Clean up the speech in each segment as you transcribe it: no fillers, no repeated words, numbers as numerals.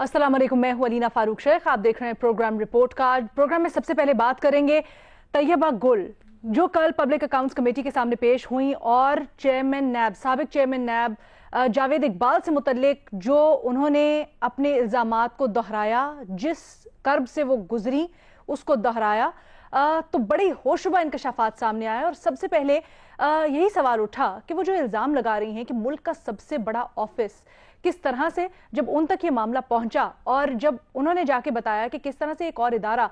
अस्सलाम वालेकुम, मैं हूं अलीना फारूक शेख। आप देख रहे हैं प्रोग्राम रिपोर्ट कार्ड। प्रोग्राम में सबसे पहले बात करेंगे तैयबा गुल, जो कल पब्लिक अकाउंट्स कमेटी के सामने पेश हुई और चेयरमैन नैब, साबिक चेयरमैन नैब जावेद इकबाल से मुतल्लिक जो उन्होंने अपने इल्ज़ामात को दोहराया, जिस कर्ब से वो गुजरी उसको दोहराया, तो बड़ी होशरुबा इंकशाफात सामने आए। और सबसे पहले यही सवाल उठा कि वो जो इल्ज़ाम लगा रही हैं कि मुल्क का सबसे बड़ा ऑफिस, किस तरह से जब उन तक ये मामला पहुंचा और जब उन्होंने जाके बताया कि किस तरह से एक और इदारा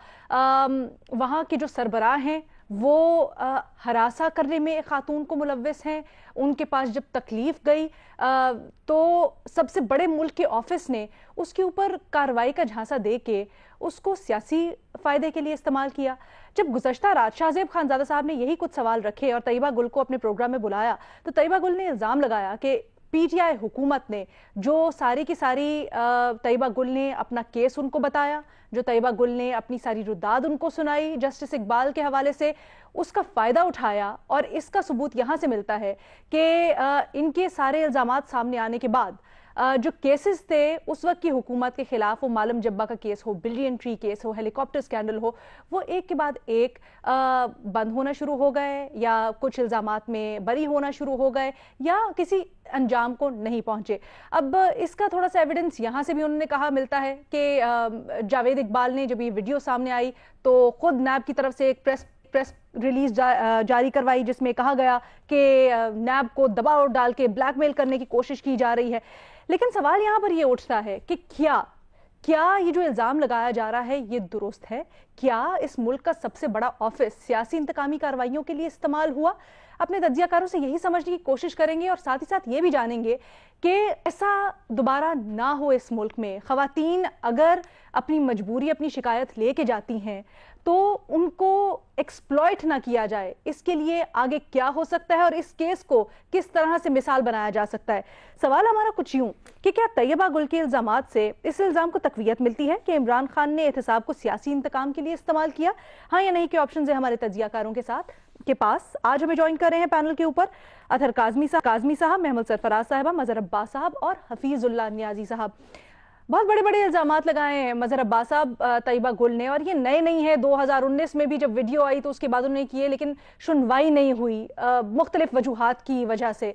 वहाँ के जो सरबराह हैं वो हरासा करने में एक खातून को मुलव्विस हैं, उनके पास जब तकलीफ गई तो सबसे बड़े मुल्क के ऑफिस ने उसके ऊपर कार्रवाई का झांसा दे के उसको सियासी फायदे के लिए इस्तेमाल किया। जब गुज़श्ता रात शाहजेब खानजादा साहब ने यही कुछ सवाल रखे और तैयबा गुल को अपने प्रोग्राम में बुलाया, तो तैयबा गुल ने इल्ज़ाम लगाया कि पीटीआई हुकूमत ने जो सारी की सारी तैयबा गुल ने अपना केस उनको बताया, जो तैयबा गुल ने अपनी सारी रुदाद उनको सुनाई जस्टिस इकबाल के हवाले से, उसका फ़ायदा उठाया। और इसका सबूत यहाँ से मिलता है कि इनके सारे इल्ज़ामात सामने आने के बाद जो केसेस थे उस वक्त की हुकूमत के खिलाफ, वो मालम जब्बा का केस हो, बिलियन ट्री केस हो, हेलीकॉप्टर स्कैंडल हो, वो एक के बाद एक बंद होना शुरू हो गए या कुछ इल्ज़ामात में बरी होना शुरू हो गए या किसी अंजाम को नहीं पहुंचे। अब इसका थोड़ा सा एविडेंस यहाँ से भी उन्होंने कहा मिलता है कि जावेद इकबाल ने जब ये वीडियो सामने आई तो खुद नैब की तरफ से एक प्रेस रिलीज जारी करवाई जिसमें कहा गया कि नैब को दबाव डाल के ब्लैकमेल करने की कोशिश की जा रही है। लेकिन सवाल यहाँ पर ये उठता है कि क्या ये जो इल्ज़ाम लगाया जा रहा है ये दुरुस्त है? क्या इस मुल्क का सबसे बड़ा ऑफिस सियासी इंतकामी कार्रवाइयों के लिए इस्तेमाल हुआ? अपने तज्जियाकारों से यही समझने की कोशिश करेंगे और साथ ही साथ ये भी जानेंगे कि ऐसा दोबारा ना हो इस मुल्क में। ख़वातीन अगर अपनी मजबूरी, अपनी शिकायत लेके जाती हैं तो उनको एक्सप्लॉइट ना किया जाए, इसके लिए आगे क्या हो सकता है और इस केस को किस तरह से मिसाल बनाया जा सकता है। सवाल हमारा कुछ यूं कि क्या तैयबा गुल के इल्जामात से इस इल्जाम को तकवीयत मिलती है कि इमरान खान ने एहतसाब को सियासी इंतकाम के लिए इस्तेमाल किया? हाँ या नहीं के ऑप्शन है हमारे तज्जियाकारों के पास। आज हमें ज्वाइन कर रहे हैं पैनल के ऊपर अतहर काज़मी साहब, महमूद सरफराज साहबा, मजहर अब्बास साहब और हफीजुल्लाह नियाजी साहब। बहुत बड़े बड़े इल्जामात लगाए हैं मजहर अब्बास साहब तैयबा गुल ने, और ये नए नहीं है। 2019 में भी जब वीडियो आई तो उसके बाद उन्होंने किए, लेकिन सुनवाई नहीं हुई मुख्तलिफ वजूहात की वजह से।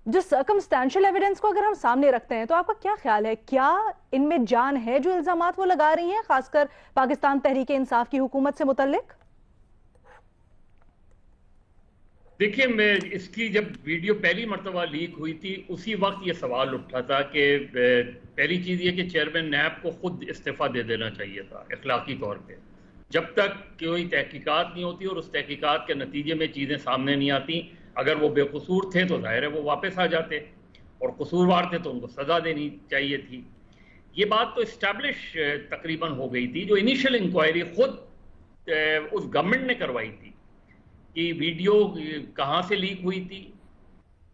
जो सर्कमस्टेंशियल एविडेंस को अगर हम सामने रखते हैं तो आपका क्या ख्याल है, क्या इनमें जान है जो इल्जामात वो लगा रही हैं, खासकर पाकिस्तान तहरीक इंसाफ की हुकूमत से मुतल्लिक? देखिए, मैं इसकी जब वीडियो पहली मरतबा लीक हुई थी उसी वक्त ये सवाल उठा था कि पहली चीज़ ये कि चेयरमैन नैब को खुद इस्तीफ़ा दे देना चाहिए था अखलाकी तौर पे। जब तक कोई तहकीकात नहीं होती और उस तहकीकात के नतीजे में चीज़ें सामने नहीं आती, अगर वो बेकसूर थे तो जाहिर है वो वापस आ जाते, और कसूरवार थे तो उनको सज़ा देनी चाहिए थी। ये बात तो इस्टेब्लिश तकरीबन हो गई थी। जो इनिशियल इंक्वायरी खुद उस गवर्नमेंट ने करवाई थी कि वीडियो कहाँ से लीक हुई थी,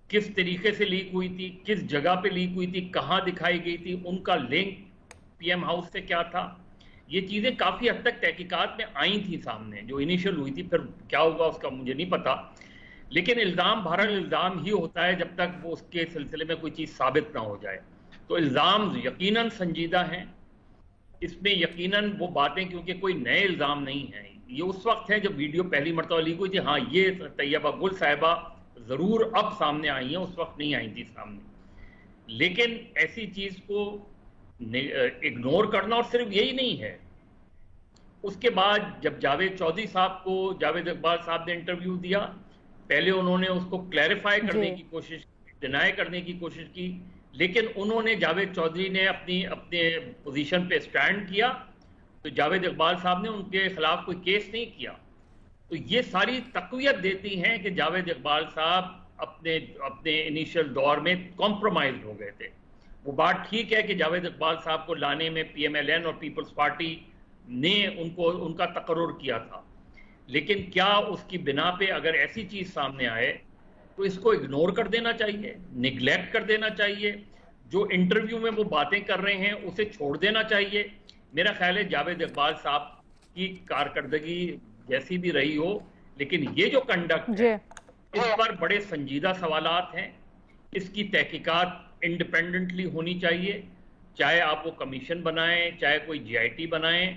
किस तरीके से लीक हुई थी, किस जगह पे लीक हुई थी, कहाँ दिखाई गई थी, उनका लिंक पीएम हाउस से क्या था, ये चीज़ें काफ़ी हद तक तहकीकात में आई थी सामने जो इनिशियल हुई थी। फिर क्या होगा उसका मुझे नहीं पता, लेकिन इल्ज़ाम बहरहाल इल्ज़ाम ही होता है जब तक वो उसके सिलसिले में कोई चीज़ साबित ना हो जाए। तो इल्ज़ाम यकीनन संजीदा हैं, इसमें यकीनन वो बातें, क्योंकि कोई नए इल्ज़ाम नहीं है। ये उस वक्त है जब वीडियो पहली मरतबा लीक हुई थी। हाँ, ये तैयबा गुल साहिबा ज़रूर अब सामने आई हैं, उस वक्त नहीं आई थी सामने। लेकिन ऐसी चीज़ को इग्नोर करना, और सिर्फ यही नहीं है, उसके बाद जब जावेद चौधरी साहब को जावेद इकबाल साहब ने इंटरव्यू दिया, पहले उन्होंने उसको क्लैरिफाई करने की कोशिश, डिनाई करने की कोशिश की, लेकिन उन्होंने जावेद चौधरी ने अपने पोजीशन पे स्टैंड किया, तो जावेद इकबाल साहब ने उनके खिलाफ कोई केस नहीं किया। तो ये सारी तक़वियत देती हैं कि जावेद इकबाल साहब अपने इनिशियल दौर में कॉम्प्रोमाइज हो गए थे। वो बात ठीक है कि जावेद इकबाल साहब को लाने में PMLN और पीपल्स पार्टी ने उनका तकर्रुर किया था, लेकिन क्या उसकी बिना पे अगर ऐसी चीज़ सामने आए तो इसको इग्नोर कर देना चाहिए, निगलेक्ट कर देना चाहिए? जो इंटरव्यू में वो बातें कर रहे हैं उसे छोड़ देना चाहिए? मेरा ख्याल है जावेद इकबाल साहब की कारकर्दगी जैसी भी रही हो, लेकिन ये जो कंडक्ट है इस पर बड़े संजीदा सवालात हैं। इसकी तहकीकात इंडिपेंडेंटली होनी चाहिए। چاہے آپ وہ کمیشن بنائیں چاہے کوئی GIT بنائیں،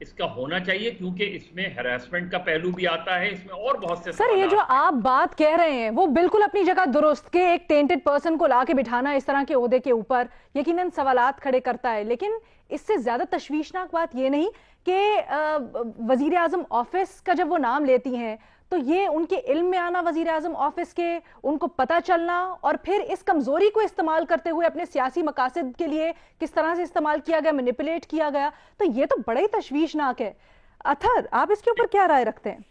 اس کا ہونا چاہیے، کیونکہ اس میں ہراسمنٹ کا پہلو بھی آتا ہے، اس میں اور بہت سے سر یہ جو آپ بات کہہ رہے ہیں وہ بالکل اپنی جگہ درست کہ ایک ٹینٹڈ پرسن کو لا کے بٹھانا اس طرح کے عہدے کے اوپر یقیناً سوالات کھڑے کرتا ہے، لیکن اس سے زیادہ تشویشناک بات یہ نہیں کہ وزیر اعظم آفس کا جب وہ نام لیتی ہیں تو یہ ان کے علم میں آنا وزیر اعظم آفس کے، ان کو پتہ چلنا اور پھر اس کمزوری کو استعمال کرتے ہوئے اپنے سیاسی مقاصد کے لیے کس طرح سے استعمال کیا گیا، مینیپولیٹ کیا گیا، تو یہ تو بڑا ہی تشویشناک ہے۔ اطہر آپ اس کے اوپر کیا رائے رکھتے ہیں؟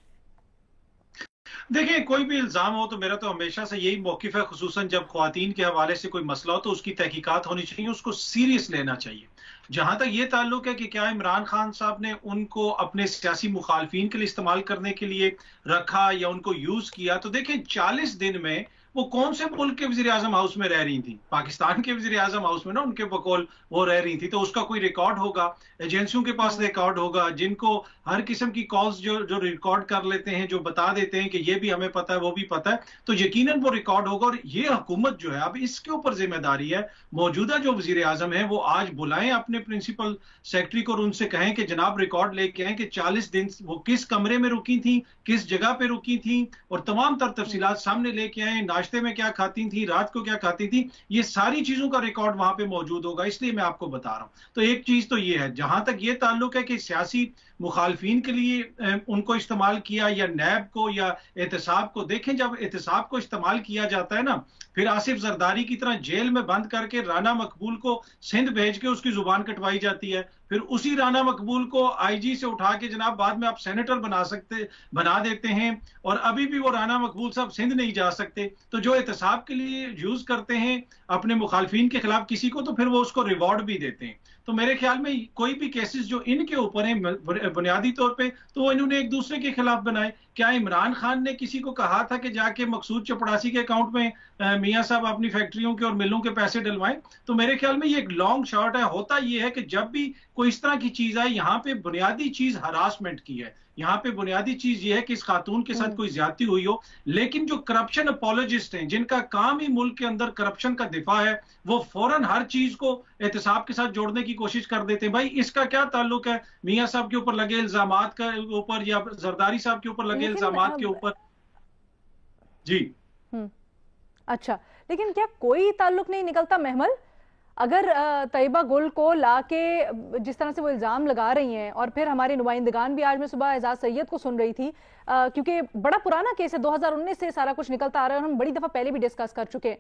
دیکھیں کوئی بھی الزام ہو تو میرا تو ہمیشہ سے یہی موقف ہے، خصوصاً جب خواتین کے حوالے سے کوئی مسئلہ ہو تو اس کی تحقیقات ہونی چاہیے، اس کو سیریس لینا چاہیے۔ جہاں تک یہ تعلق ہے کہ کیا عمران خان صاحب نے ان کو اپنے سیاسی مخالفین کے لیے استعمال کرنے کے لیے رکھا یا ان کو یوز کیا، تو دیکھیں 40 دن میں وہ کون سے ملک کے وزیر اعظم ہاؤس میں رہ رہی تھیں؟ پاکستان کے وزیر اعظم ہاؤس میں نا ان کے بقول وہ رہ رہی تھی، تو اس کا کوئی ریکارڈ ہوگا، ایجنسیوں کے پاس ریکارڈ ہوگا، جن کو ہر قسم کی کالز جو ریکارڈ کر لیتے ہیں، جو بتا دیتے ہیں کہ یہ بھی ہمیں پتہ ہے وہ بھی پتہ ہے، تو یقیناً وہ ریکارڈ ہوگا۔ اور یہ حکومت جو ہے اب اس کے اوپر ذمہ داری ہے، موجودہ جو وزیر اعظم ہیں وہ آج بلائیں اپنے پرنسپل سیکرٹری کو اور ان سے کہیں کہ جناب ریکارڈ لے کے آئیں کہ 40 دن وہ کس کمرے میں رکی تھیں، کس جگہ پہ رکی تھیں، اور تمام تر تفصیلات سامنے لے کے آئیں، ناشتے میں کیا کھاتی تھیں، رات کو کیا کھاتی تھیں، یہ ساری چیزوں کا ریکارڈ وہاں پہ موجود ہوگا۔ اس لیے میں آپ کو بتا رہا ہوں۔ تو ایک چیز تو یہ ہے، جہاں تک یہ تعلق ہے کہ سیاسی مخالفین کے لیے ان کو استعمال کیا یا نیب کو یا احتساب کو، دیکھیں جب احتساب کو استعمال کیا جاتا ہے نا، پھر آصف زرداری کی طرح جیل میں بند کر کے رانا مقبول کو سندھ بھیج کے اس کی زبان کٹوائی جاتی ہے، پھر اسی رانا مقبول کو IG سے اٹھا کے جناب بعد میں آپ سینیٹر بنا دیتے ہیں، اور ابھی بھی وہ رانا مقبول صاحب سندھ نہیں جا سکتے۔ تو جو احتساب کے لیے یوز کرتے ہیں اپنے مخالفین کے خلاف کسی کو، تو پھر وہ اس کو ریوارڈ بھی دیتے ہیں۔ تو میرے خیال میں کوئی بھی کیسز جو ان کے اوپر ہیں بنیادی طور پہ تو وہ انہوں نے ایک دوسرے کے خلاف بنائے۔ کیا عمران خان نے کسی کو کہا تھا کہ جا کے مقصود چپڑاسی کے اکاؤنٹ میں میاں صاحب اپنی فیکٹریوں کے اور ملوں کے پیسے ڈلوائیں؟ تو میرے خیال میں یہ ایک لانگ شاٹ ہے۔ ہوتا یہ ہے کہ جب بھی کوئی اس طرح کی چیز آئے، یہاں پہ بنیادی چیز ہراسمنٹ کی ہے، یہاں پہ بنیادی چیز یہ ہے کہ اس خاتون کے ساتھ کوئی زیادتی ہوئی ہو، لیکن جو کرپشن اپولوجسٹ ہیں، جن کا کام ہی ملک کے اندر کرپشن کا دفاع ہے، وہ فوراً ہر چیز کو احتساب کے ساتھ جوڑنے کی کوشش کر دیتے ہیں۔ بھائی اس کا کیا تعلق ہے میاں صاحب کے اوپر لگے الزامات کے اوپر یا زرداری صاحب کے اوپر لگے الزامات کے اوپر؟ جی اچھا، لیکن کیا کوئی تعلق نہیں نکلتا محمل؟ اگر طیبہ گل کو لا کے جس طرح سے وہ الزام لگا رہی ہیں، اور پھر ہمارے نمائندگان بھی، آج میں صبح اعزاز سید کو سن رہی تھی کیونکہ بڑا پرانا کیس ہے، 2019 سے سارا کچھ نکلتا آ رہا ہے اور ہم بڑی دفعہ پہلے بھی ڈسکس کر چکے ہیں،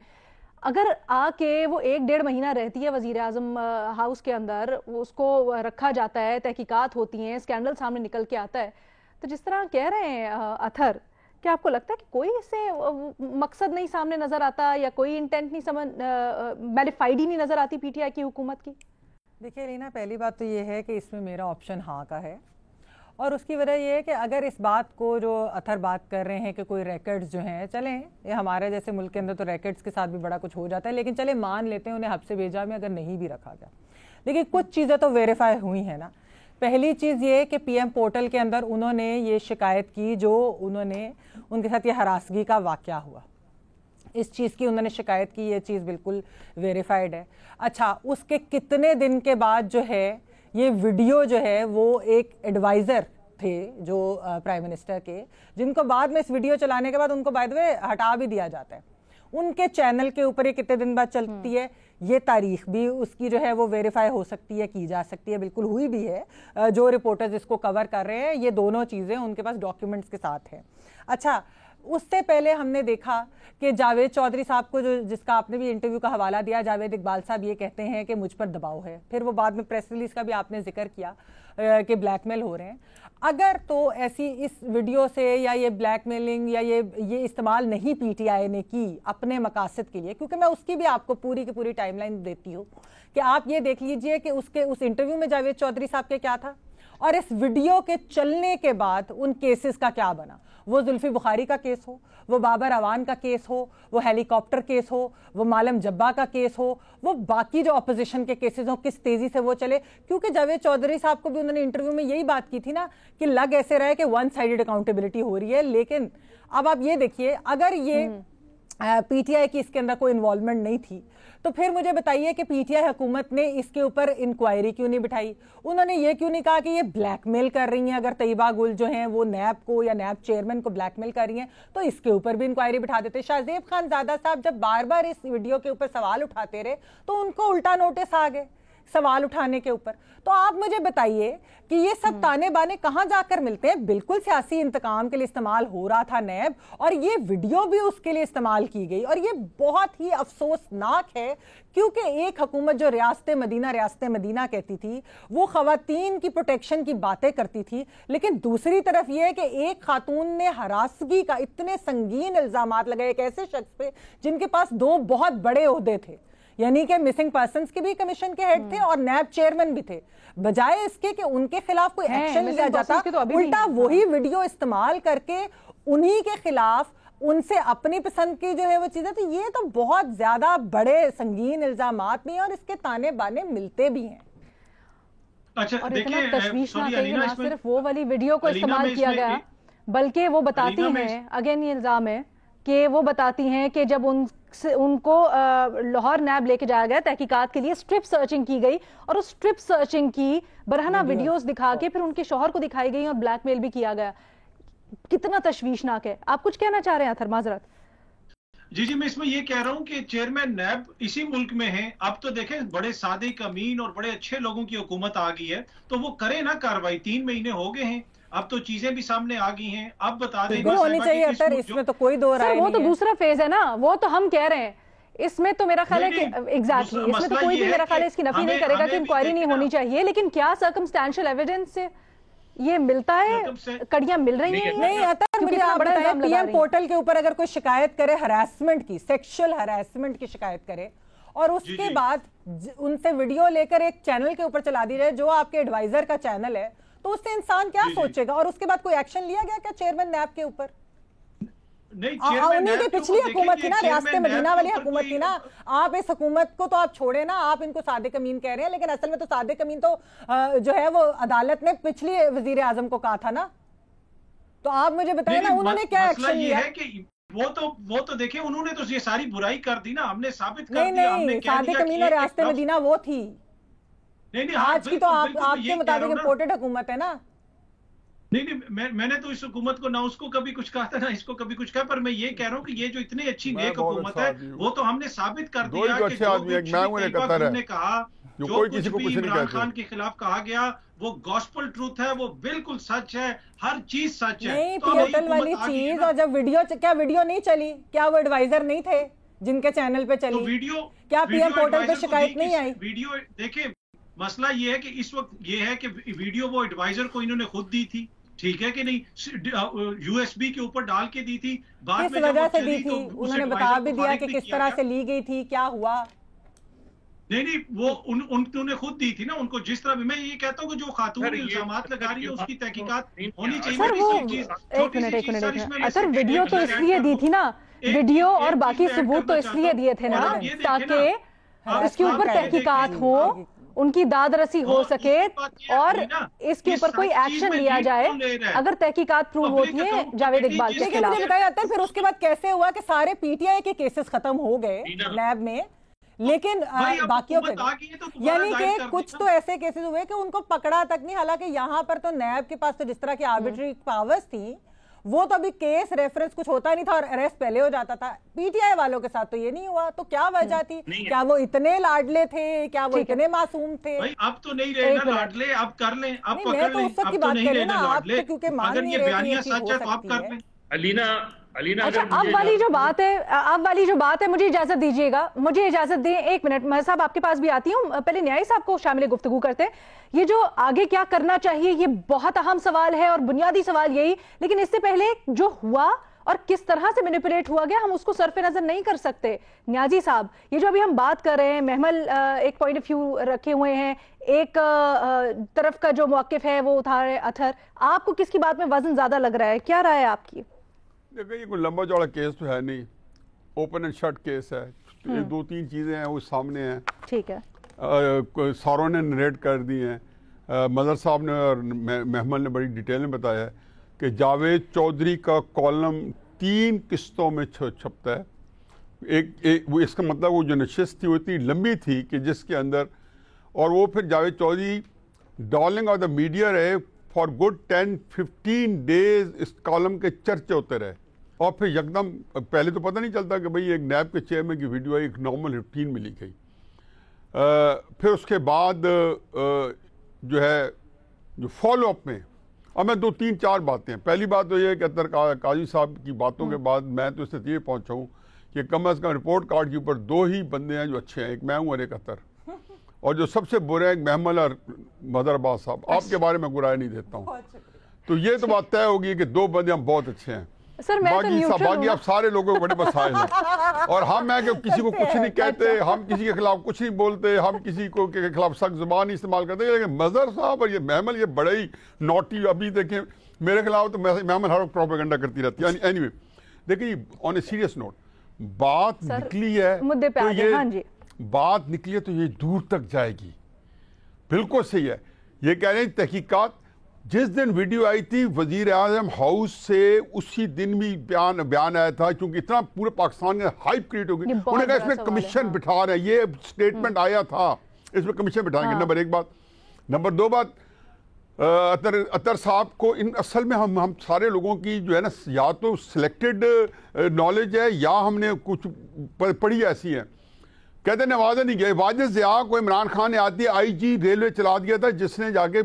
اگر آ کے وہ 1-1.5 مہینہ رہتی ہے وزیر اعظم ہاؤس کے اندر، اس کو رکھا جاتا ہے، تحقیقات ہوتی ہیں، اسکینڈل سامنے نکل کے آتا ہے، تو جس طرح کہہ رہے ہیں اطہر، کیا آپ کو لگتا ہے کہ کوئی اس سے مقصد نہیں سامنے نظر آتا یا کوئی انٹینٹ نہیں میلیفائڈ ہی نہیں نظر آتی پی ٹی آئی کی حکومت کی؟ دیکھیے لینا، پہلی بات تو یہ ہے کہ اس میں میرا آپشن ہاں کا ہے، اور اس کی وجہ یہ ہے کہ اگر اس بات کو جو اطہر بات کر رہے ہیں کہ کوئی ریکڈز جو ہیں، چلیں یہ ہمارے جیسے ملک کے اندر تو ریکڈز کے ساتھ بھی بڑا کچھ ہو جاتا ہے، لیکن چلیں مان لیتے ہیں انہیں حب سے بھیجا میں اگر نہیں بھی رکھا گیا، لیکن کچھ چیزیں تو ویریفائی ہوئی ہیں نا۔ پہلی چیز یہ کہ پی ایم پورٹل کے اندر انہوں نے یہ شکایت کی، جو انہوں نے ان کے ساتھ یہ ہراسگی کا واقعہ ہوا، اس چیز کی انہوں نے شکایت کی، یہ چیز بالکل ویریفائڈ ہے۔ اچھا، اس کے کتنے دن کے بعد جو ہے یہ ویڈیو جو ہے وہ ایک ایڈوائزر تھے جو پرائم منسٹر کے، جن کو بعد میں اس ویڈیو چلانے کے بعد ان کو بائی دی وے ہٹا بھی دیا جاتا ہے، ان کے چینل کے اوپر یہ کتنے دن بعد چلتی ہے، یہ تاریخ بھی اس کی جو ہے وہ ویریفائی ہو سکتی ہے، کی جا سکتی ہے، بالکل ہوئی بھی ہے، جو رپورٹرز اس کو کور کر رہے ہیں یہ دونوں چیزیں ان کے پاس ڈاکیومنٹس کے ساتھ ہیں۔ اچھا، اس سے پہلے ہم نے دیکھا کہ جاوید چودھری صاحب کو جس کا آپ نے بھی انٹرویو کا حوالہ دیا، جاوید اقبال صاحب یہ کہتے ہیں کہ مجھ پر دباؤ ہے، پھر وہ بعد میں پریس ریلیز کا بھی آپ نے ذکر کیا کہ بلیک میل ہو رہے ہیں۔ اگر تو ایسی اس ویڈیو سے یا یہ بلیک میلنگ یا یہ استعمال نہیں پی ٹی آئی نے کی اپنے مقاصد کے لیے، کیونکہ میں اس کی بھی آپ کو پوری کی پوری ٹائم لائن دیتی ہوں کہ آپ یہ دیکھ لیجئے کہ اس انٹرویو میں جاوید چودھری صاحب کے کیا تھا، اور اس ویڈیو کے چلنے کے بعد ان کیسز کا کیا بنا، وہ زلفی بخاری کا کیس ہو، وہ بابر اعوان کا کیس ہو، وہ ہیلی کاپٹر کیس ہو، وہ مالم جبا کا کیس ہو، وہ باقی جو اپوزیشن کے کیسز ہوں، کس تیزی سے وہ چلے، کیونکہ جاوید چودھری صاحب کو بھی انہوں نے انٹرویو میں یہی بات کی تھی نا کہ لگ ایسے رہے کہ ون سائیڈڈ اکاؤنٹیبلٹی ہو رہی ہے، لیکن اب آپ یہ دیکھیے اگر یہ पी टी आई की इसके अंदर कोई इन्वॉल्वमेंट नहीं थी, तो फिर मुझे बताइए कि पीटीआई हुकूमत ने इसके ऊपर इंक्वायरी क्यों नहीं बिठाई? उन्होंने ये क्यों नहीं कहा कि ये ब्लैकमेल कर रही हैं? अगर तैयबा गुल जो हैं वो नैब को या नैब चेयरमैन को ब्लैकमेल कर रही हैं तो इसके ऊपर भी इंक्वायरी बिठा देते। शाहजेब खानजादा साहब जब बार बार इस वीडियो के ऊपर सवाल उठाते रहे तो उनको उल्टा नोटिस आ गए सवाल उठाने के ऊपर। तो आप मुझे बताइए कि ये सब ताने बाने कहां जाकर मिलते हैं? बिल्कुल सियासी इंतकाम के लिए इस्तेमाल हो रहा था नैब, और ये वीडियो भी उसके लिए इस्तेमाल की गई, और ये बहुत ही अफसोसनाक है क्योंकि एक हुकूमत जो रियासत मदीना कहती थी वो खवातीन की प्रोटेक्शन की बातें करती थी, लेकिन दूसरी तरफ ये है कि एक खातून ने हरासगी का इतने संगीन इल्जामात लगाए एक ऐसे शख्स पे जिनके पास 2 बहुत बड़े ओहदे थे, यानी कि मिसिंग पर्संस की भी कमीशन के हेड थे और नैब चेयरमैन भी थे। बजाय इसके कि उनके खिलाफ कोई एक्शन लिया जाता, तो उल्टा वही वीडियो इस्तेमाल करके उन्हीं के खिलाफ उनसे अपनी पसंद की जो है वो चीजें, तो ये तो बहुत ज्यादा बड़े संगीन इल्जामात भी हैं और इसके ताने बाने मिलते भी हैं। अच्छा, और इतना तशवीशनाक है ना सिर्फ वो वाली वीडियो को इस्तेमाल किया गया, बल्कि वो बताती हैं, अगेन ये इल्जाम है कि वो बताती हैं कि जब उनको लाहौर नैब लेके जाया गया तहकीकात के लिए, स्ट्रिप सर्चिंग की गई और उस स्ट्रिप सर्चिंग की बरहना वीडियोस दिखा के फिर उनके शौहर को दिखाई गई और ब्लैकमेल भी किया गया। कितना तशवीशनाक है। आप कुछ कहना चाह रहे हैं अथर? माजरत। जी, मैं इसमें ये कह रहा हूं कि चेयरमैन नैब इसी मुल्क में है। अब तो देखें बड़े सादिक अमीन और बड़े अच्छे लोगों की हुकूमत आ गई है, तो वो करे ना कार्रवाई। 3 महीने हो गए हैं, अब तो चीजें भी सामने आ गई हैं। अब बता दें होनी चाहिए अतर, इसमें तो कोई दो राय नहीं है। वो तो दूसरा फेज है ना, वो तो हम कह रहे हैं। इसमें तो मेरा ख्याल है कि एग्जैक्टली इसमें तो कोई भी मेरा ख्याल है इसकी नफी नहीं करेगा कि इंक्वायरी नहीं होनी चाहिए, लेकिन क्या सर्कमस्टेंशियल एविडेंस से ये मिलता है, कड़ियां मिल रही हैं? नहीं अतर, मुझे आप बताएं, पीएम पोर्टल के ऊपर अगर कोई शिकायत करे हरासमेंट की, सेक्सुअल हरासमेंट की शिकायत करे और उसके बाद उनसे वीडियो लेकर एक चैनल के ऊपर चला दी जाए जो आपके एडवाइजर का चैनल है, तो उससे इंसान क्या सोचेगा? और उसके बाद कोई एक्शन लिया गया क्या चेयरमैन नैब के ऊपर? नहीं, उन्हीं की पिछली हुकूमत थी ना, रियासत मदीना वाली हुकूमत थी ना। आप इस हुकूमत को तो आप छोड़े ना, आप इनको सादिक अमीन कह रहे हैं, लेकिन असल में तो सादिक अमीन तो जो है वो अदालत ने पिछली वजीर आजम को कहा था ना। तो आप मुझे बताएं ना उन्होंने क्या एक्शन लिया? वो तो देखिए उन्होंने तो ये सारी बुराई कर दी ना, हमने साबित कर दिया। नहीं, सादिक अमीन और रियासत मदीना वो थी। नहीं, आज की तो आपके मुताबिक इम्पोर्टेड हुकूमत है ना। नहीं, मैंने तो इस हुकूमत को ना उसको कभी कुछ कहा था ना इसको कभी कुछ कहा, पर मैं ये कह रहा हूँ कि ये जो इतनी अच्छी नेक हुकूमत है वो तो हमने साबित कर दिया कि हमने कहा जो कुछ भी इमरान खान के खिलाफ कहा गया वो गॉस्पल ट्रूथ है, वो बिल्कुल सच है, हर चीज सच है। नहीं, पोर्टल वाली चीज, और जब वीडियो नहीं चली, क्या वो एडवाइजर नहीं थे जिनके चैनल पे चली? वीडियो क्या पीएम पोर्टल पे शिकायत नहीं आई? वीडियो देखिए, मसला ये है कि इस वक्त ये है कि वीडियो वो एडवाइजर को इन्होंने खुद दी थी, ठीक है कि नहीं, यूएसबी के ऊपर डाल के दी थी। बाद में वजह से दी थी, उन्होंने बता भी दिया कि किस तरह से ली गई थी, क्या हुआ। नहीं, वो उन्होंने खुद दी थी ना उनको। जिस तरह भी मैं ये कहता हूँ कि जो खातून इल्जामात लगा रही है उसकी तहकीकात होनी चाहिए। सर वीडियो तो इसलिए दी थी ना, वीडियो और बाकी सबूत तो इसलिए दिए थे ना ताकि इसके ऊपर तहकीकात हो, उनकी दाद रसी हो सके और इसके ऊपर कोई एक्शन लिया जाए अगर तहकीकात प्रूव होती है मुझे बताया जाता है। फिर उसके बाद कैसे हुआ कि सारे पीटीआई के केसेस खत्म हो गए लैब में, लेकिन बाकियों पे यानी कि कुछ तो ऐसे केसेस हुए कि उनको पकड़ा तक नहीं। हालांकि यहाँ पर तो नैब के पास तो जिस तरह की आर्बिट्री पावर्स थी वो तो अभी केस रेफरेंस कुछ होता नहीं था और अरेस्ट पहले हो जाता था। पीटीआई वालों के साथ तो ये नहीं हुआ, तो क्या वजह थी? क्या वो इतने लाडले थे? क्या वो इतने मासूम थे? भाई अब तो नहीं रहे ना लाडले, अब कर लें, अब पकड़ लें, अब तो नहीं रहे ना लाडले, क्योंकि मान नहीं रहे सच है तो आप कर लें। अलीना अच्छा, अब वाली जो बात है मुझे इजाजत दीजिएगा, मुझे इजाजत दें 1 मिनट। मैं साहब आपके पास भी आती हूँ, पहले न्यायी साहब को शामिल गुफ्तगू करते हैं। ये जो आगे क्या करना चाहिए ये बहुत अहम सवाल है और बुनियादी सवाल यही, लेकिन इससे पहले जो हुआ और किस तरह से मैनिपुलेट हुआ गया हम उसको सरफे नजर नहीं कर सकते। न्याजी साहब, ये जो अभी हम बात कर रहे हैं, महमल एक पॉइंट ऑफ व्यू रखे हुए हैं, एक तरफ का जो मौकिफ है वो उठा रहे अथर, आपको किसकी बात में वजन ज्यादा लग रहा है? क्या राय है आपकी? देखिए, ये कोई लंबा चौड़ा केस तो है नहीं, ओपन एंड शट केस है। 2-3 चीज़ें हैं वो सामने हैं, ठीक है, सारों ने नरेट कर दी हैं। मदर साहब ने और महमल ने बड़ी डिटेल में बताया है कि जावेद चौधरी का कॉलम 3 किस्तों में छपता है وہ اس کا مطلب وہ جو نشست تھی وہ اتنی لمبی تھی کہ جس کے اندر اور وہ پھر Javed Chaudhry darling of the media رہے فار گڈ 10-15 ڈیز اس کالم کے چرچے ہوتے رہے اور پھر یکدم پہلے تو پتہ نہیں چلتا کہ بھئی ایک نیب کے چیئرمین کی ویڈیو ہے ایک نارمل روٹین میں لی گئی. پھر اس کے بعد جو ہے جو فالو اپ میں اب میں 2-3-4 باتیں ہیں. پہلی بات تو یہ ہے کہ اطہر قاضی صاحب کی باتوں کے بعد میں تو اس سے یہ پہنچا ہوں کہ کم از کم رپورٹ کارڈ کے اوپر 2 ہی بندے ہیں جو اچھے ہیں, ایک میں ہوں اور ایک اطہر, اور جو سب سے برے ہیں ایک محمل اور مظہر عباس صاحب. آپ کے بارے میں برائے نہیں دیتا ہوں. تو یہ تو بات طے ہوگی کہ 2 بندے ہم بہت اچھے ہیں. باقی آپ سارے لوگوں کو بڑے مسائل ہیں اور ہم ہیں کہ کسی کو کچھ نہیں کہتے, ہم کسی کے خلاف کچھ نہیں بولتے, ہم کسی کو کے خلاف سخت زبان استعمال کرتے ہیں. لیکن مظہر صاحب اور یہ محمل یہ بڑے ہی نوٹی, ابھی دیکھیں میرے خلاف تو محمل ہر وقت پروپیگنڈا کرتی رہتی ہے. اینی وے دیکھیں آن اے سیریس نوٹ بات نکلی ہے تو یہ بات نکلی ہے تو یہ دور تک جائے گی. بالکل صحیح ہے. یہ کہہ رہے ہیں تحقیقات جس دن ویڈیو آئی تھی وزیر اعظم ہاؤس سے اسی دن بھی بیان آیا تھا, کیونکہ اتنا پورے پاکستان میں ہائپ کریٹ ہو گئی. انہوں نے کہا اس میں کمیشن بٹھا رہے ہیں, یہ سٹیٹمنٹ آیا تھا اس میں کمیشن بٹھائیں گے. نمبر 1 بات. نمبر 2 بات, اطہر صاحب کو اصل میں ہم سارے لوگوں کی جو ہے نا یا تو سلیکٹڈ نالج ہے یا ہم نے کچھ پڑھی ایسی ہے. کہتے ہیں نوازے نہیں گئے. واجد ضیاء کو عمران خان نے آتی آئی جی ریلوے چلا دیا تھا جس نے جا کے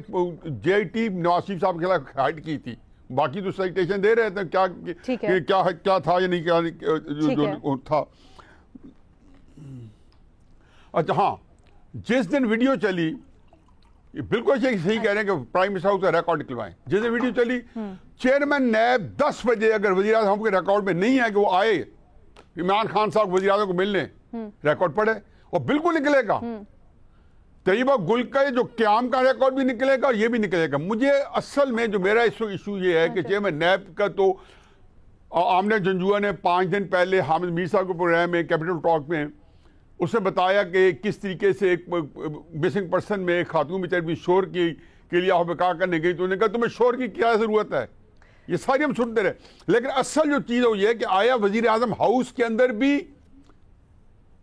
جے آئی ٹی نواز شریف صاحب کے خلاف ہائٹ کی تھی. باقی تو سائٹیشن دے رہے تھے کیا تھا یا نہیں کیا تھا. اچھا ہاں, جس دن ویڈیو چلی بالکل صحیح کہہ رہے ہیں کہ پرائم منسٹر ہاؤس کا ریکارڈ نکلوائیں. جس دن ویڈیو چلی چیئرمین نیب 10 بجے اگر وزیر اعظم کے ریکارڈ میں نہیں ہے کہ وہ آئے عمران خان صاحب وزیر اعظم کو ملنے, ریکارڈ پڑھے اور بالکل نکلے گا. طیبہ گل کا جو قیام کا ریکارڈ بھی نکلے گا اور یہ بھی نکلے گا. مجھے اصل میں جو میرا ایشو یہ ہے کہ چیئرمین نیب کا تو آمنہ جنجوعہ نے 5 دن پہلے حامد میر صاحب کے پروگرام میں کیپٹل ٹاک میں اس نے بتایا کہ کس طریقے سے ایک مسنگ پرسن میں ایک خاتون بیچاری بھی شور کے لیے آپ بکا کرنے گئی تو انہوں نے کہا تمہیں شور کی کیا ضرورت ہے. یہ ساری ہم سنتے رہے. لیکن اصل جو چیز ہے یہ ہے کہ آیا وزیر اعظم ہاؤس کے اندر بھی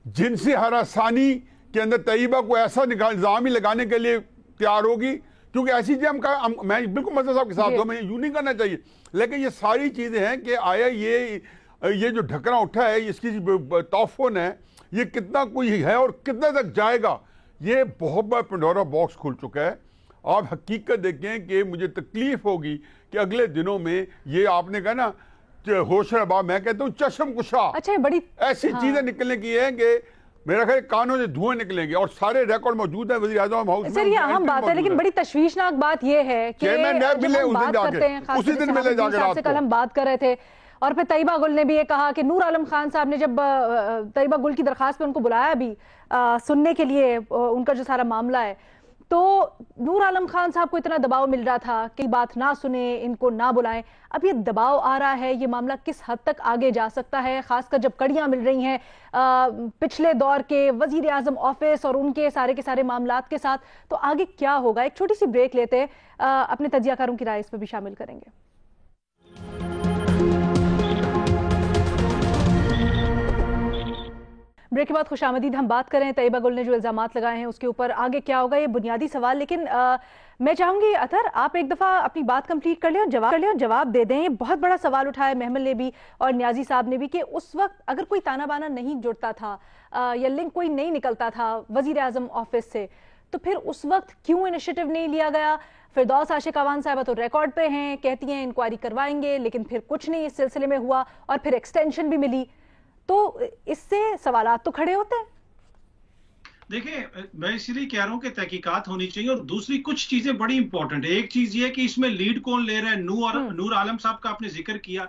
جنسی ہراسانی کے اندر طیبہ کو ایسا الزام ہی لگانے کے لیے تیار ہوگی, کیونکہ ایسی چیزیں میں بالکل مظہر صاحب کے ساتھ ہوں, میں یوں نہیں کرنا چاہیے. لیکن یہ ساری چیزیں ہیں کہ آیا یہ جو ڈھکنا اٹھا ہے اس کی توفن ہے یہ کتنا کوئی ہے اور کتنا تک جائے گا. یہ بہت بڑا پنڈورا باکس کھل چکا ہے. آپ حقیقت دیکھیں کہ مجھے تکلیف ہوگی کہ اگلے دنوں میں یہ آپ نے کہا نا ہوش ربا, میں کہتا ہوں چشم کشا ایسی چیزیں نکلنے کی ہیں کہ میرا خیال کانوں سے دھوئیں نکلیں گے اور سارے ریکارڈ موجود ہیں وزیر اعظم ہاؤس میں. سر یہ اہم بات ہے لیکن بڑی تشویشناک بات یہ ہے کہ اسی دن ملے جا کے رات کو کل ہم بات کر رہے تھے اور پھر طیبہ گل نے بھی یہ کہا کہ نور عالم خان صاحب نے جب طیبہ گل کی درخواست پہ ان کو بلایا بھی سننے کے لیے ان کا جو سارا معاملہ ہے, تو نور عالم خان صاحب کو اتنا دباؤ مل رہا تھا کہ بات نہ سنیں, ان کو نہ بلائیں. اب یہ دباؤ آ رہا ہے, یہ معاملہ کس حد تک آگے جا سکتا ہے, خاص کر جب کڑیاں مل رہی ہیں پچھلے دور کے وزیر اعظم آفس اور ان کے سارے معاملات کے ساتھ, تو آگے کیا ہوگا؟ ایک چھوٹی سی بریک لیتے ہیں, اپنے تجزیہ کاروں کی رائے اس پہ بھی شامل کریں گے. بریک کے بعد خوش آمدید. ہم بات کریں طیبہ گل نے جو الزامات لگائے ہیں اس کے اوپر آگے کیا ہوگا, یہ بنیادی سوال. لیکن میں چاہوں گی اطہر آپ ایک دفعہ اپنی بات کمپلیٹ کر لیں اور جواب دے دیں. یہ بہت بڑا سوال اٹھایا محمل نے بھی اور نیازی صاحب نے بھی کہ اس وقت اگر کوئی تانا بانا نہیں جڑتا تھا یا لنک کوئی نہیں نکلتا تھا وزیر اعظم آفس سے, تو پھر اس وقت کیوں انیشیٹو نہیں لیا گیا؟ فردوس عاشق اعوان صاحبہ تو ریکارڈ پہ ہیں, کہتی ہیں انکوائری کروائیں گے, لیکن پھر کچھ نہیں اس سلسلے میں ہوا اور پھر ایکسٹینشن بھی ملی. تو اس سے سوالات تو کھڑے ہوتے ہیں. دیکھیں میں اسی لیے کہہ رہا ہوں کہ تحقیقات ہونی چاہیے, اور دوسری کچھ چیزیں بڑی امپورٹنٹ ہے. ایک چیز یہ ہے کہ اس میں لیڈ کون لے رہا ہے. نور عالم صاحب کا آپ نے ذکر کیا,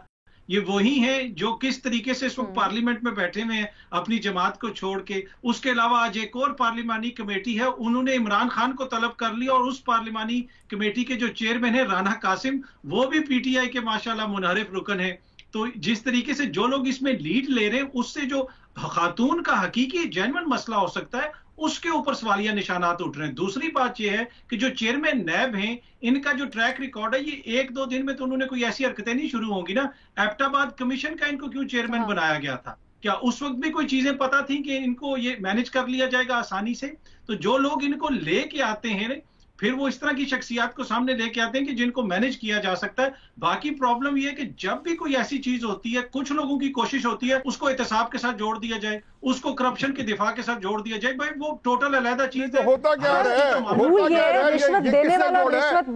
یہ وہی ہیں جو کس طریقے سے اس وقت پارلیمنٹ میں بیٹھے ہوئے ہیں اپنی جماعت کو چھوڑ کے. اس کے علاوہ آج ایک اور پارلیمانی کمیٹی ہے, انہوں نے عمران خان کو طلب کر لیا, اور اس پارلیمانی کمیٹی کے جو چیئرمین ہیں رانا قاسم, وہ بھی پی ٹی آئی کے ماشاءاللہ منحرف رکن ہیں. تو جس طریقے سے جو لوگ اس میں لیڈ لے رہے ہیں اس سے جو خاتون کا حقیقی جینوئن مسئلہ ہو سکتا ہے اس کے اوپر سوالیہ نشانات اٹھ رہے ہیں. دوسری بات یہ ہے کہ جو چیئرمین نیب ہیں ان کا جو ٹریک ریکارڈ ہے, یہ 1-2 دن میں تو انہوں نے کوئی ایسی حرکتیں نہیں شروع ہوں گی نا. ایبٹ آباد کمیشن کا ان کو کیوں چیئرمین بنایا گیا تھا؟ क्या उस वक्त भी कोई चीजें पता थी कि इनको ये मैनेज कर लिया जाएगा आसानी से? तो जो लोग इनको लेके आते हैं फिर वो इस तरह की शख्सियत को सामने लेके आते हैं कि जिनको मैनेज किया जा सकता है। बाकी प्रॉब्लम ये है कि जब भी कोई ऐसी चीज होती है, कुछ लोगों की कोशिश होती है उसको एहतसाब के साथ जोड़ दिया जाए, उसको करप्शन के दिफा के साथ जोड़ दिया जाए। भाई वो टोटल अलग चीज है। होता क्या है, रिश्वत देने वाला रिश्वत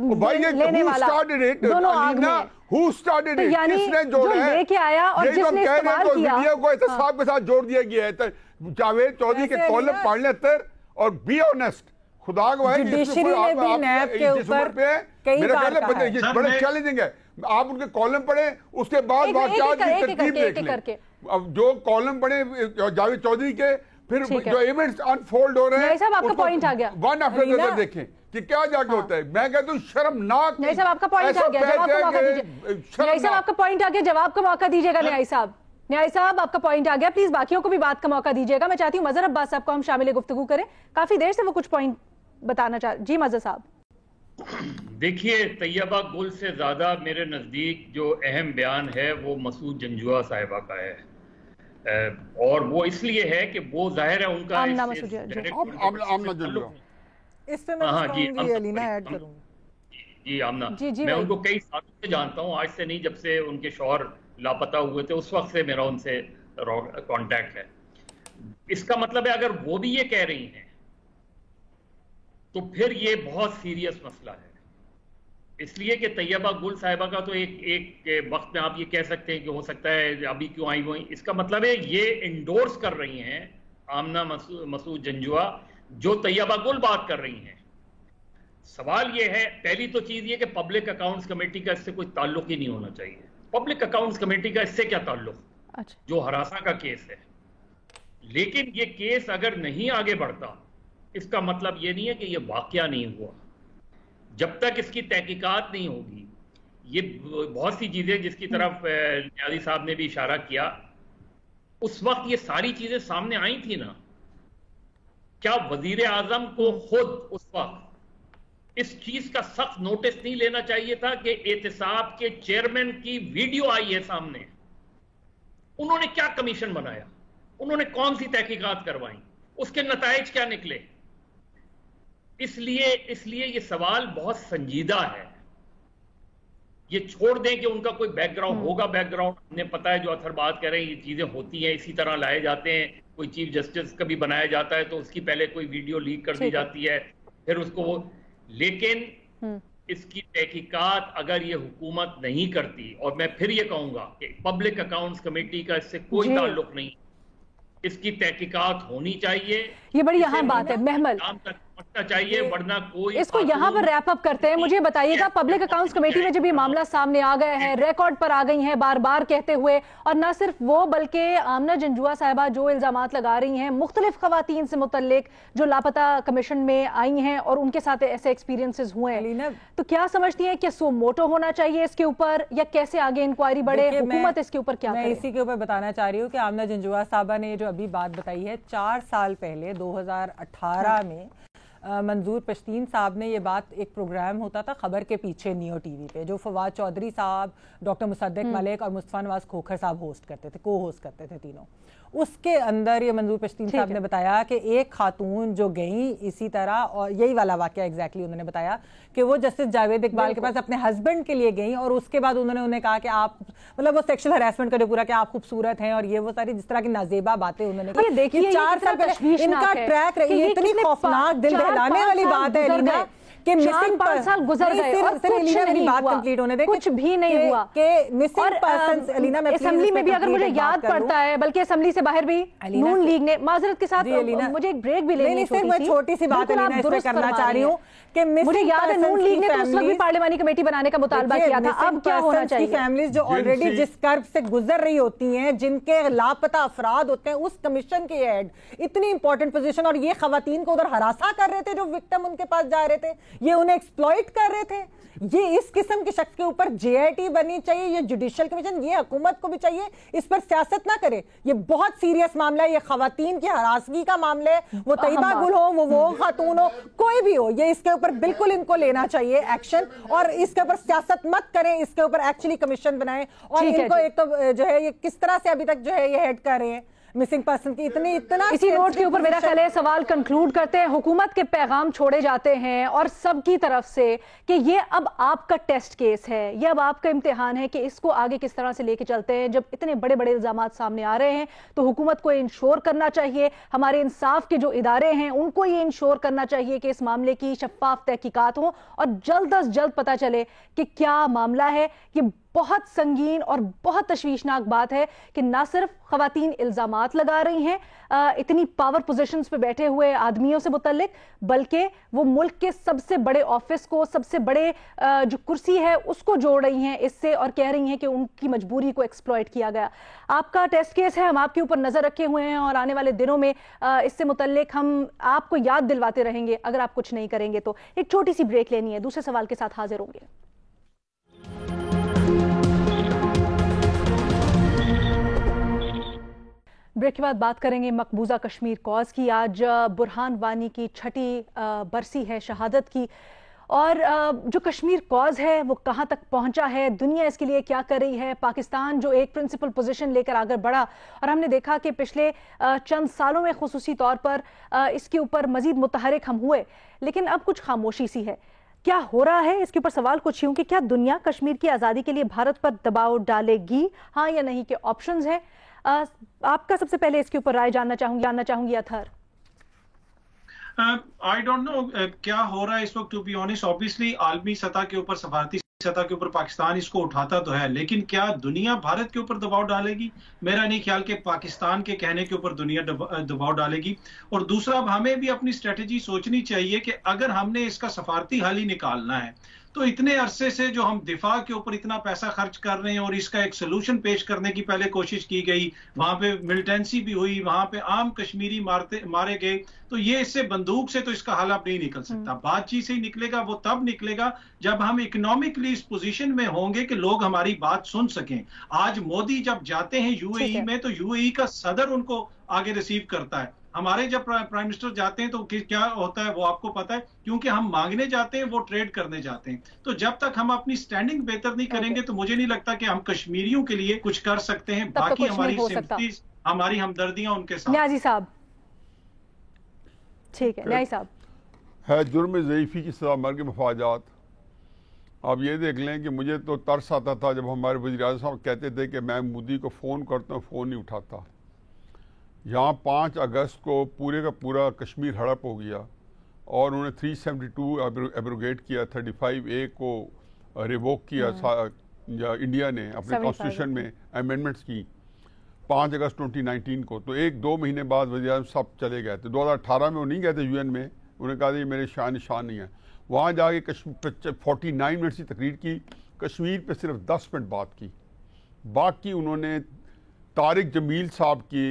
लेने वाला दोनों आग में। Who started it? यानी किसने जो जोड़ा है? लेके आया और जिसने इस्तेमाल किया, वीडियो को एहतसाब के साथ जोड़ दिया गया है। जावेद चौधरी के कॉलम पढ़ लेते और बी ऑनेस्ट, खुदा गवाह जुडिशरी में भी नैब के ऊपर कई बार कहा है। बड़े चैलेंजिंग है। आप उनके कॉलम पढ़े, उसके बाद तरतीब देख लें। अब जो कॉलम पढ़े जावेद चौधरी के, फिर जो इवेंट्स अनफोल्ड हो रहे हैं, आपका पॉइंट आ गया, वन आफ्टर द अदर देखें कि क्या जाके होता है। मैं कहता हूँ शर्मनाक। न्याय साहब आपका पॉइंट आ गया, जवाब का मौका दीजिए। न्याय साहब आपका पॉइंट आ गया, जवाब का मौका दीजिएगा। न्याय साहब, न्याय साहब आपका पॉइंट आ गया, प्लीज बाकियों को भी बात का मौका दीजिएगा। मैं चाहती हूँ मजहर अब्बास साहब को हम शामिल गुफ्तगू करें, काफी देर से वो कुछ पॉइंट बताना चाह। जी मजहर साहब। देखिए, तैयबा गुल से ज्यादा मेरे नजदीक जो अहम बयान है वो मसूद जंजुआ साहिबा का है, और वो इसलिए है कि वो जाहिर है उनका आमना जंजुआ इस पे मैं अलीना ऐड करूंगी। जी आमना, मैं उनको कई सालों से जानता हूँ, आज से नहीं, जब से उनके शौहर लापता हुए थे उस वक्त से मेरा उनसे कांटेक्ट है। इसका मतलब है अगर वो भी ये कह रही हैं तो फिर ये बहुत सीरियस मसला है। इसलिए कि तैयबा गुल साहिबा का तो एक वक्त में आप ये कह सकते हैं कि हो सकता है अभी क्यों आई वो, इसका मतलब है ये इंडोर्स कर रही हैं आमना मसूद जंजुआ जो तैयबा गुल बात कर रही हैं। सवाल ये है, पहली तो चीज ये कि पब्लिक अकाउंट्स कमेटी का इससे कोई ताल्लुक ही नहीं होना चाहिए। पब्लिक अकाउंट्स कमेटी का इससे क्या ताल्लुक? अच्छा। जो हरासा का केस है, लेकिन ये केस अगर नहीं आगे बढ़ता इसका मतलब ये नहीं है कि ये वाकया नहीं हुआ। जब तक इसकी तहकीकात नहीं होगी, ये बहुत सी चीजें जिसकी तरफ न्याजी साहब ने भी इशारा किया, उस वक्त ये सारी चीजें सामने आई थी ना। क्या वजीर आजम को खुद उस वक्त इस चीज का सख्त नोटिस नहीं लेना चाहिए था कि एहतसाब के चेयरमैन की वीडियो आई है सामने? उन्होंने क्या कमीशन बनाया? उन्होंने कौन सी तहकीकात करवाई? उसके नताइज क्या निकले? इसलिए ये सवाल बहुत संजीदा है। ये छोड़ दें कि उनका कोई बैकग्राउंड होगा, बैकग्राउंड हमें पता है, जो अथर बात कर रहे हैं, ये चीजें होती हैं, इसी तरह लाए जाते हैं। कोई चीफ जस्टिस कभी बनाया जाता है तो उसकी पहले कोई वीडियो लीक कर दी जाती है, फिर उसको, लेकिन इसकी तहकीकात अगर ये हुकूमत नहीं करती, और मैं फिर ये कहूंगा कि पब्लिक अकाउंट्स कमेटी का इससे कोई ताल्लुक नहीं, इसकी तहकीकात होनी चाहिए। ये बड़ी अहम बात है महमल, चाहिए, वरना कोई इसको यहाँ पर रैप अप करते हैं। मुझे बताइएगा, पब्लिक अकाउंट्स कमेटी में जब ये मामला सामने आ गया है, रिकॉर्ड पर आ गई हैं बार बार कहते हुए, और न सिर्फ वो बल्कि आमना जंजुआ साहिबा जो इल्जामात लगा रही हैं मुख्तलिफ खवातीन से मुतल्लिक जो लापता कमीशन में आई हैं और उनके साथ ऐसे एक्सपीरियंसेस हुए हैं, तो क्या समझती हैं कि सो मोटो होना चाहिए इसके ऊपर, या कैसे आगे इंक्वायरी बढ़े, हुकूमत इसके ऊपर क्या करे? मैं इसी के ऊपर बताना चाह रही हूँ कि आमना जंजुआ साहिबा ने जो अभी बात बताई है, 4 साल पहले 2018 में मंजूर पश्तीन साहब ने ये बात, एक प्रोग्राम होता था खबर के पीछे नियो टीवी पे, जो फवाद चौधरी साहब, डॉक्टर मुसद्दिक मलिक और मुस्तफा नवाज खोखर साहब होस्ट करते थे, को होस्ट करते थे तीनों। उसके अंदर ये मंजूर पश्तीन साहब ने बताया कि एक खातून जो गई इसी तरह, और यही वाला वाकया एग्जैक्टली उन्होंने बताया कि वो जस्टिस जावेद इकबाल के पास अपने हस्बैंड के लिए गई, और उसके बाद उन्होंने उन्हें कहा कि आप, मतलब वो सेक्सुअल हरासमेंट करे पूरा, कि आप खूबसूरत हैं, और ये वो सारी जिस तरह की नाजेबा बातें उन्होंने की। देखिए 4 साल पहले इनका ट्रैक रही, इतनी खौफनाक, दिल दहलाने वाली बात है लीना कि मिसिंग 5 साल गुजर गए और कुछ नहीं बात हुआ, कंप्लीट होने दे, कुछ भी नहीं हुआ कि मिसिंग पर्संस। अलीना, मैं असेंबली में भी अगर मुझे याद पड़ता है, बल्कि असेंबली से बाहर भी नून लीग ने, माजरत के साथ मुझे एक ब्रेक भी लेनी है, छोटी सी बात अलीना इस पे करना चाह रही हूँ कि मुझे याद है नून लीग ने तो उस वक्त भी पार्लिमानी कमेटी बनाने का मुतालबा किया था। अब क्या होना चाहिए? फैमिलीज जो ऑलरेडी जिस कर्ब से गुजर रही होती हैं, जिनके लापता अफराद होते हैं, उस कमीशन के हेड, इतनी इंपॉर्टेंट पोजीशन, और ये खवातीन को उधर हरासा कर रहे थे, जो विक्टिम उनके पास जा रहे थे, ये उन्हें एक्सप्लॉइट कर रहे थे। ये इस किस्म के शख्स के ऊपर जेआईटी बननी चाहिए, ये जुडिशियल कमीशन, ये हुकूमत को भी चाहिए इस पर सियासत ना करे। ये बहुत सीरियस मामला है, ये खवातीन की हरासगी का मामला है, वो तैयबा गुल हो, वो खातून हो, कोई भी हो, ये इसके ऊपर बिल्कुल इनको लेना चाहिए एक्शन, और इसके ऊपर सियासत मत करें, इसके ऊपर एक्चुअली कमीशन बनाएं। और इनको एक तो जो है ये किस तरह से अभी तक जो है ये हेड कर रहे हैं, मिसिंग पर्सन की इतना इसी नोट के ऊपर मेरा ख्याल है सवाल कंक्लूड करते हैं। हुकूमत के पैगाम छोड़े जाते हैं और सबकी तरफ से कि ये अब आपका टेस्ट केस है, ये अब आपका इम्तिहान है कि इसको आगे किस तरह से लेके चलते हैं। जब इतने बड़े बड़े इल्जामात सामने आ रहे हैं तो हुकूमत को इंश्योर करना चाहिए, हमारे इंसाफ के जो इदारे हैं उनको ये इंश्योर करना चाहिए कि इस मामले की शफाफ तहकीकात हो और जल्द अज जल्द पता चले कि क्या मामला है। ये बहुत संगीन और बहुत तशवीशनाक बात है कि ना सिर्फ खवातीन इल्जामात लगा रही हैं इतनी पावर पोजीशंस पे बैठे हुए आदमियों से मुतल्लिक, बल्कि वो मुल्क के सबसे बड़े ऑफिस को, सबसे बड़े जो कुर्सी है उसको जोड़ रही हैं इससे और कह रही हैं कि उनकी मजबूरी को एक्सप्लॉइट किया गया। आपका टेस्ट केस है, हम आपके ऊपर नजर रखे हुए हैं और आने वाले दिनों में इससे मुतल्लिक हम आपको याद दिलवाते रहेंगे अगर आप कुछ नहीं करेंगे तो। एक छोटी सी ब्रेक लेनी है, दूसरे सवाल के साथ हाजिर होंगे। ब्रेक के बाद बात करेंगे मकबूजा कश्मीर कॉज की। आज बुरहान वानी की छठी बरसी है शहादत की, और जो कश्मीर कॉज है वो कहाँ तक पहुँचा है, दुनिया इसके लिए क्या कर रही है, पाकिस्तान जो एक प्रिंसिपल पोजीशन लेकर आगे बढ़ा और हमने देखा कि पिछले चंद सालों में खुसूसी तौर पर इसके ऊपर मजीद मुतहरिक हम हुए, लेकिन अब कुछ खामोशी सी है। क्या हो रहा है इसके ऊपर सवाल कुछ यूं कि क्या दुनिया कश्मीर की आज़ादी के लिए भारत पर दबाव डालेगी, हाँ या नहीं के ऑप्शंस हैं। आपका सबसे पहले इसके ऊपर राय जानना चाहूंगी अथर। आई डोंट नो क्या हो रहा है इस वक्त, टू बी ऑनेस्ट। ऑब्वियसली आलमी सतह के ऊपर, सफारती सतह के ऊपर पाकिस्तान इसको उठाता तो है, लेकिन क्या दुनिया भारत के ऊपर दबाव डालेगी? मेरा नहीं ख्याल कि पाकिस्तान के कहने के ऊपर दुनिया दबाव डालेगी। और दूसरा, हमें भी अपनी स्ट्रेटेजी सोचनी चाहिए कि अगर हमने इसका सफारती हल ही निकालना है तो इतने अरसे से जो हम दिफा के ऊपर इतना पैसा खर्च कर रहे हैं और इसका एक सोल्यूशन पेश करने की पहले कोशिश की गई, वहां पे मिलिटेंसी भी हुई, वहां पे आम कश्मीरी मारे गए, तो ये इससे बंदूक से तो इसका हल अब नहीं निकल सकता। बातचीत से ही निकलेगा, वो तब निकलेगा जब हम इकोनॉमिकली इस पोजीशन में होंगे कि लोग हमारी बात सुन सकें। आज मोदी जब जाते हैं यूएई में तो यूएई का सदर उनको आगे रिसीव करता है। हमारे जब प्राइम मिनिस्टर जाते हैं तो क्या होता है वो आपको पता है, क्योंकि हम मांगने जाते हैं, वो ट्रेड करने जाते हैं। तो जब तक हम अपनी स्टैंडिंग बेहतर नहीं करेंगे तो मुझे नहीं लगता कि हम कश्मीरियों के लिए कुछ कर सकते हैं। बाकी हमारी सिंपैथीज, हमारी हमदर्दियां उनके साथ। न्याजी साहब, ठीक है न्याजी साहब। है जुर्म ज़ईफ़ी की सज़ा मर के मफाजात। आप ये देख लें कि मुझे तो तरस आता था जब हमारे वज़ीर-ए-आज़म साहब कहते थे कि मैं मोदी को फ़ोन करता हूँ, फ़ोन नहीं उठाता। यहाँ 5 अगस्त को पूरे का पूरा कश्मीर हड़प हो गया और उन्होंने 372 एब्रोगेट किया, 35A को रिवोक किया इंडिया ने अपने कॉन्स्टिट्यूशन में अमेंडमेंट्स की 5 अगस्त 2019 को। तो 1-2 महीने बाद वज़ीर-ए-आज़म साहब चले गए थे। 2018 में वो नहीं गए थे यूएन में, उन्होंने कहा ये मेरे शान निशान नहीं है। वहाँ जाके कश्मीर 49 मिनट्स की तकरीर की, कश्मीर पे सिर्फ 10 मिनट बात की। बाकी उन्होंने तारिक जमील साहब की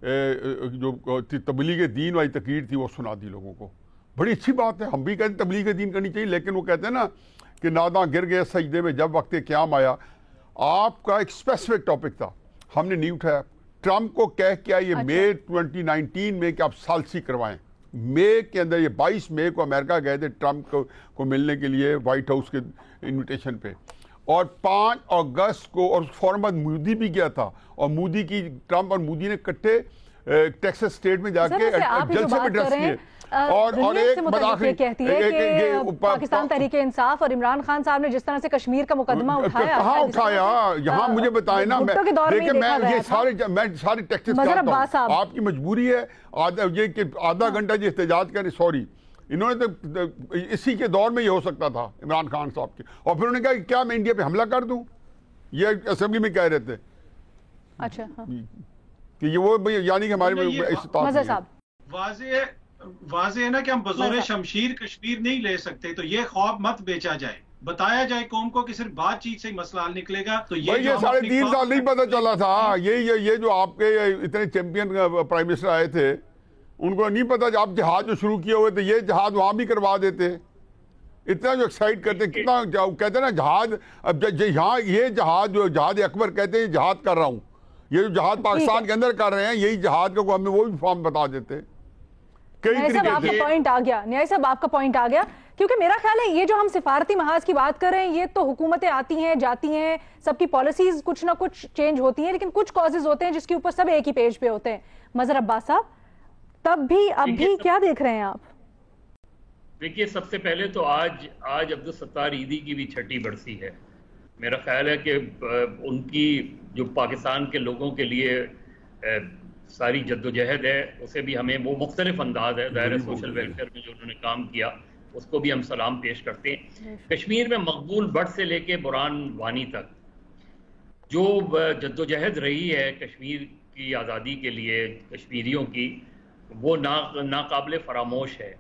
जो तबलीग दीन वाली तकरीर थी वो सुना दी लोगों को। बड़ी अच्छी बात है, हम भी कहते हैं तबलीग दीन करनी चाहिए, लेकिन वो कहते हैं ना कि नादा गिर गए सजदे में जब वक्त क़याम आया। आपका एक स्पेसिफिक टॉपिक था, हमने नहीं उठाया। ट्रंप को कह के आए ये मई 2019 में कि आप सालसी करवाएं। मई के अंदर, ये 22 मई को अमेरिका गए थे ट्रंप को मिलने के लिए व्हाइट हाउस के इन्विटेशन पे, और 5 अगस्त को, और फौरन बाद मोदी भी गया था, और मोदी की, ट्रंप और मोदी ने इकट्ठे टेक्सास स्टेट में जाके जलसे में एड्रेस किए। और एक कहती है कि पाकिस्तान तहरीक इंसाफ और इमरान खान साहब ने जिस तरह से कश्मीर का मुकदमा उठाया, कहाँ उठाया, यहाँ मुझे बताएं ना। देखिए मैं ये सारे टेक्सास करता हूं, आपकी मजबूरी है आधा घंटा जी एहतजाज करें। सॉरी, इन्होंने तो इसी के दौर में ये हो सकता था इमरान खान साहब के, और फिर उन्होंने कहा कि क्या मैं इंडिया पे हमला कर दूं, ये असेंबली में कह रहे थे। अच्छा हाँ। कि ये वो यानी कि हमारे वाज़े है ना कि हम बज़ोरे शमशीर कश्मीर नहीं ले सकते। तो ये ख्वाब मत बेचा जाए, बताया जाए कौम को कि सिर्फ बातचीत से ही मसला हल निकलेगा। तो ये 3.5 साल नहीं पता चला था। ये जो आपके इतने चैंपियन प्राइम मिनिस्टर आए थे, उनको नहीं पता जब आप जहाज जो शुरू किए हुए थे, ये जहाज वहां भी करवा देते। इतना जो एक्साइट करते, कितना कहते ना जहाज, अब यहाँ ये जहाज जो जहाज अकबर कहते हैं जहाज कर रहा हूँ, ये जो जहाज पाकिस्तान के अंदर कर रहे हैं, यही जहाज को हमें वो भी फॉर्म बता देते। न्याय साहब आपका पॉइंट आ गया, न्याय साहब आपका पॉइंट आ गया کیونکہ میرا خیال ہے یہ جو ہم سفارتی محاذ کی بات کر رہے ہیں یہ تو حکومتیں آتی ہیں جاتی ہیں, سب کی پالیسیز کچھ نہ کچھ چینج ہوتی ہیں, لیکن کچھ کازز ہوتے ہیں جس کے اوپر سب ایک ہی پیج پہ ہوتے ہیں. مظہر عباس صاحب, تب بھی اب بھی کیا دیکھ رہے ہیں آپ؟ دیکھیے, سب سے پہلے تو آج عبدالستار عیدی کی بھی چھٹی برسی ہے. میرا خیال ہے کہ ان کی جو پاکستان کے لوگوں کے لیے ساری جد و جہد ہے اسے بھی ہمیں, وہ مختلف انداز ہے, ظاہر سوشل ویلفیئر میں جو انہوں نے کام کیا اس کو بھی ہم سلام پیش کرتے ہیں. کشمیر میں مقبول بٹ سے لے کے برہان وانی تک جو جد و جہد رہی ہے کشمیر کی آزادی کے لیے کشمیریوں کی, وہ ناقابل فراموش ہے.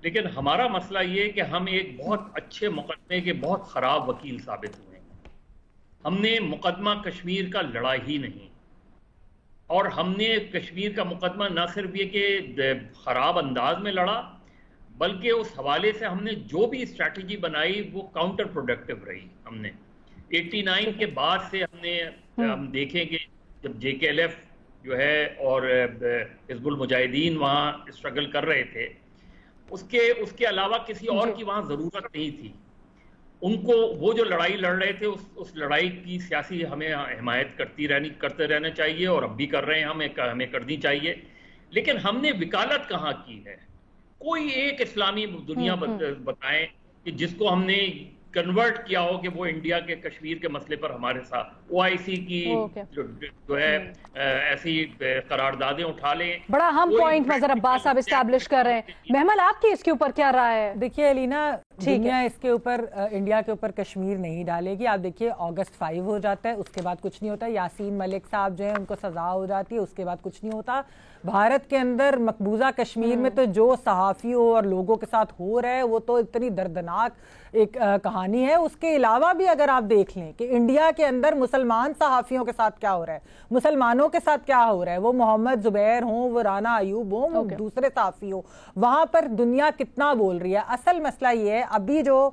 لیکن ہمارا مسئلہ یہ کہ ہم ایک بہت اچھے مقدمے کے بہت خراب وکیل ثابت ہوئے. ہم نے مقدمہ کشمیر کا لڑا ہی نہیں, اور ہم نے کشمیر کا مقدمہ نہ صرف یہ کہ خراب انداز میں لڑا, بلکہ اس حوالے سے ہم نے جو بھی اسٹریٹجی بنائی وہ کاؤنٹر پروڈکٹیو رہی. ہم نے 89 کے بعد سے ہم دیکھیں کہ جب جے کے ایل ایف جو ہے اور حزب المجاہدین وہاں اسٹرگل کر رہے تھے, اس کے علاوہ کسی اور کی وہاں ضرورت نہیں تھی. ان کو وہ جو لڑائی لڑ رہے تھے اس لڑائی کی سیاسی ہمیں حمایت کرتے رہنا چاہیے, اور اب بھی کر رہے ہیں, ہمیں کرنی چاہیے. لیکن ہم نے وکالت کہاں کی ہے؟ کوئی ایک اسلامی دنیا بتائیں کہ جس کو ہم نے کنورٹ کیا ہو کہ وہ انڈیا کے کشمیر کے مسئلے پر ہمارے ساتھ OIC کی جو ہے ایسی قراردادیں اٹھا لیں. بڑا ہم پوائنٹ مظہر عباس صاحب اسٹیبلش کر رہے ہیں. محمل, آپ کی اس کے اوپر کیا رائے ہے؟ دیکھیے علینا, دنیا اس کے اوپر انڈیا کے اوپر کشمیر نہیں ڈالے گی. آپ دیکھیے August 5 ہو جاتا ہے, اس کے بعد کچھ نہیں ہوتا. یاسین ملک صاحب جو ہیں ان کو سزا ہو جاتی ہے, اس کے بعد کچھ نہیں ہوتا. بھارت کے اندر مقبوضہ کشمیر میں تو جو صحافیوں اور لوگوں کے ساتھ ہو رہا ہے وہ تو اتنی دردناک ایک کہانی ہے. اس کے علاوہ بھی اگر آپ دیکھ لیں کہ انڈیا کے اندر مسلمان صحافیوں کے ساتھ کیا ہو رہا ہے, مسلمانوں کے ساتھ کیا ہو رہا ہے, وہ محمد زبیر ہوں, وہ رانا ایوب ہوں, وہ دوسرے صحافی ہوں, وہاں پر دنیا کتنا بول رہی ہے. اصل مسئلہ یہ ہے ابھی جو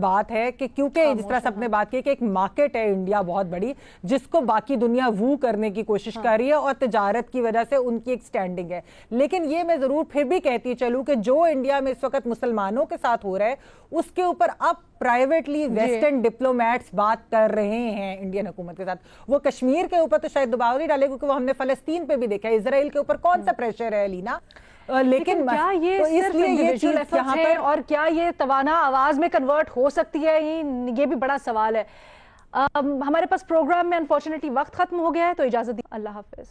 بات ہے کہ کیونکہ جس طرح سب نے بات کی کہ ایک مارکیٹ ہے انڈیا بہت بڑی, جس کو باقی دنیا وو کرنے کی کوشش کر رہی ہے, اور تجارت کی وجہ سے ان کی ایک سٹینڈنگ ہے. لیکن یہ میں ضرور پھر بھی کہتی چلوں کہ جو انڈیا میں اس وقت مسلمانوں کے ساتھ ہو رہا ہے اس کے اوپر اب پرائیویٹلی ویسٹرن ڈپلومیٹس بات کر رہے ہیں انڈین حکومت کے ساتھ. وہ کشمیر کے اوپر تو شاید دباؤ نہیں ڈالے, کیونکہ وہ ہم نے فلسطین پہ بھی دیکھا ہے. اسرائیل کے اوپر کون سا پریشر ہے لینا؟ لیکن کیا یہ صرف انڈیویجول ایفرٹس ہیں, اور کیا یہ توانا آواز میں کنورٹ ہو سکتی ہے؟ یہ بھی بڑا سوال ہے. ہمارے پاس پروگرام میں انفارچونیٹلی وقت ختم ہو گیا ہے, تو اجازت دی. اللہ حافظ.